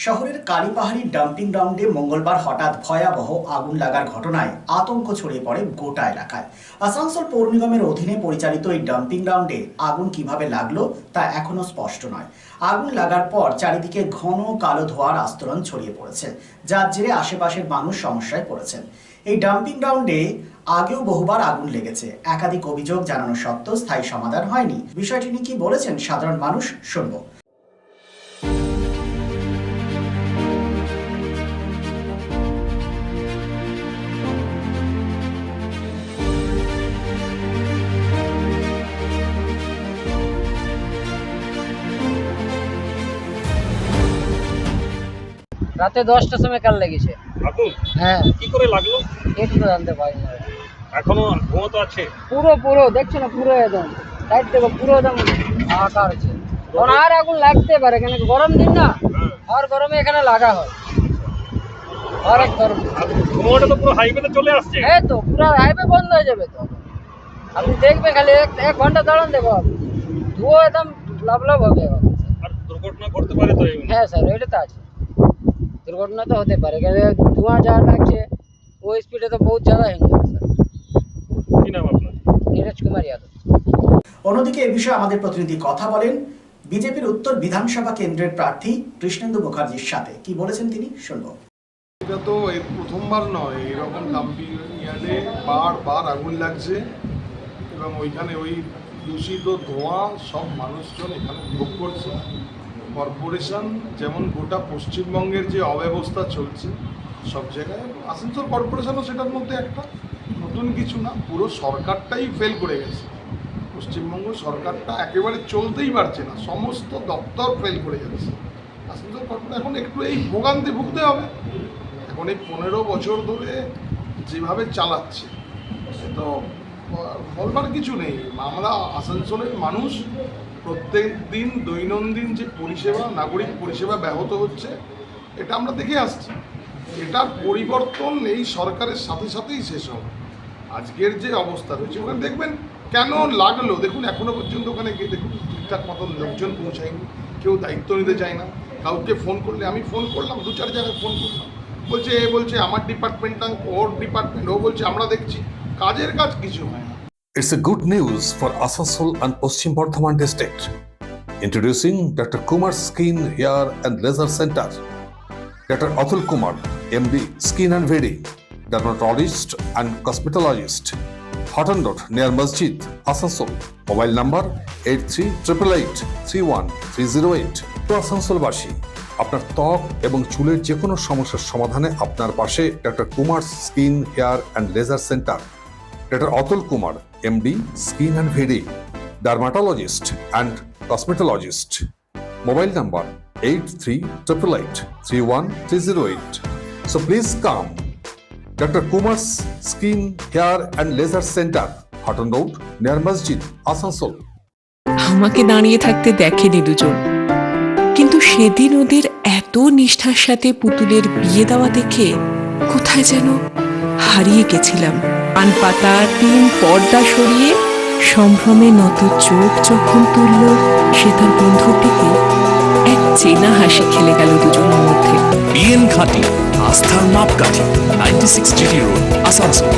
শহরের কালীপাহাড়ি ডাম্পিং গ্রাউন্ডে মঙ্গলবার হঠাৎ ভয়াবহ আগুন লাগার ঘটনায় আতঙ্ক ছড়িয়ে পড়ে গোটা এলাকায়। আসানসোল পৌর নিগমের অধীনে পরিচালিত এই ডাম্পিং গ্রাউন্ডে আগুন কিভাবে লাগলো তা এখনো স্পষ্ট নয়। আগুন লাগার পর চারিদিকে ঘন কালো ধোঁয়ার আস্তরণ ছড়িয়ে পড়েছে, যার জেরে আশেপাশের মানুষ সমস্যায় পড়েছেন। এই ডাম্পিং গ্রাউন্ডে আগেও বহুবার আগুন লেগেছে, একাধিক অভিযোগ জানানো সত্ত্বেও স্থায়ী সমাধান হয়নি। বিষয়টি নিয়ে কি বলেছেন সাধারণ মানুষ, শুনবো। রাতে 10টার সময় কাল লেগেছে আগুন। হ্যাঁ, কি করে লাগলো একটু তো জানতে পারি না। এখনো ধোঁয়া তো আছে। পুরো দেখছো না, পুরো একদম সাইড থেকে পুরো একদম আকার আছে। আর আগুন লাগতে পারে, কেন গরম দিন না, আর গরমে এখানে লাগা হয় অনেক গরম। ধোঁয়াটা তো পুরো হাইওয়েতে চলে আসছে। হ্যাঁ, তো পুরো হাইওয়ে বন্ধ হয়ে যাবে। তো আপনি দেখবেন, খালি এক ঘন্টা দাঁড়ান, দেখো আপনি ধোঁয়া একদম লাভ হবে। আর দুর্ঘটনা ঘটতে পারে তো। হ্যাঁ স্যার, ওইটা তো আছে, দুর্ঘটনা তো হতে পারে, কেন ধোঁয়া যা লাগছে ওই স্পিডে তো বহুত ज़्यादा হয়ে যাবে স্যার। কি নাম আপনার? নীরজ কুমার যাদব। অন্যদিকে এ বিষয়ে আমাদের প্রতিনিধি কথা বলেন বিজেপির উত্তর বিধানসভা কেন্দ্রের প্রার্থী কৃষ্ণেন্দু মুখার্জির সাথে। কি বলেছেন তিনি, শুনবো। এটা তো প্রথমবার নয়, এরকম ডাম্পিং ইয়ার্ডে বারবার আগুন লাগছে এবং ওইখানে ওই দূষিত ধোঁয়া সব মানুষজন এখানে ভোগ করছে। কর্পোরেশন যেমন গোটা পশ্চিমবঙ্গের যে অব্যবস্থা চলছে সব জায়গায়, আসানসোল কর্পোরেশনও সেটার মধ্যে একটা, নতুন কিছু না, পুরো সরকারটাই ফেল করে গেছে। পশ্চিমবঙ্গ সরকারটা একেবারে চলতেই পারছে না, সমস্ত দপ্তর ফেল করে যাচ্ছে। আসানসোল কর্পোরেশন এখন একটু এই ভোগান্তি ভুগতে হবে। এখন এই 15 বছর ধরে যেভাবে চালাচ্ছে সে তো বলবার কিছু নেই। আমরা আসানসোলের মানুষ প্রত্যেক দিন দৈনন্দিন যে পরিষেবা, নাগরিক পরিষেবা ব্যাহত হচ্ছে, এটা আমরা দেখে আসছি। এটার পরিবর্তন এই সরকারের সাথে সাথেই শেষ হবে। আজকের যে অবস্থা রয়েছে ওখানে দেখবেন কেন লাগলো, দেখুন এখনো পর্যন্ত ওখানে গিয়ে দেখুন ঠিকঠাক মতন লোকজন পৌঁছায়নি, কেউ দায়িত্ব নিতে চায় না। কাউকে ফোন করলে, আমি ফোন করলাম 2-4 জায়গায় ফোন করলাম, বলছে আমার ডিপার্টমেন্টটা, ওর ডিপার্টমেন্ট, ও বলছে আমরা দেখছি, কাজের কাজ কিছু হয় না। It's a good news for Asansol and Paschim Bardhaman district. Introducing Dr. Kumar Skin Hair and Laser Center. Dr. Atul Kumar, MD, Skin and Wedding, dermatologist and cosmetologist. Hotton Road near Masjid, Asansol. Mobile number 8388831308. তো আসানসোলবাসী, আপনার ত্বক এবং চুলের যে কোনো সমস্যার সমাধানে আপনার পাশে doctor Kumar skin hair and laser centre. Doctor Atul Kumar, MD, Skin and Wedding, dermatologist and cosmetologist. Mobile number 8388831308. So please come. Dr. Kumar's Skin, Hair and Laser Center, Hotton Road, near Masjid, Asansol. আমাকে দাঁড়িয়ে থাকতে দেখেনি দুজন, কিন্তু সেদিন ওদের এত নিষ্ঠার সাথে পুতুলের বিয়ে দেওয়া দেখে কোথায় যেন হারিয়ে গেছিলাম। পান পাতা 3 পর্দা সরিয়ে সম্ভ্রমে নত চোখ যখন তুলল, সে তার বন্ধুর দিকে এক চেনা হাসি খেলে গেল দুজনের মধ্যে। বিএন ঘাটি, আস্থার মাপকাঠি, 96 GT রোড, আসানসোল।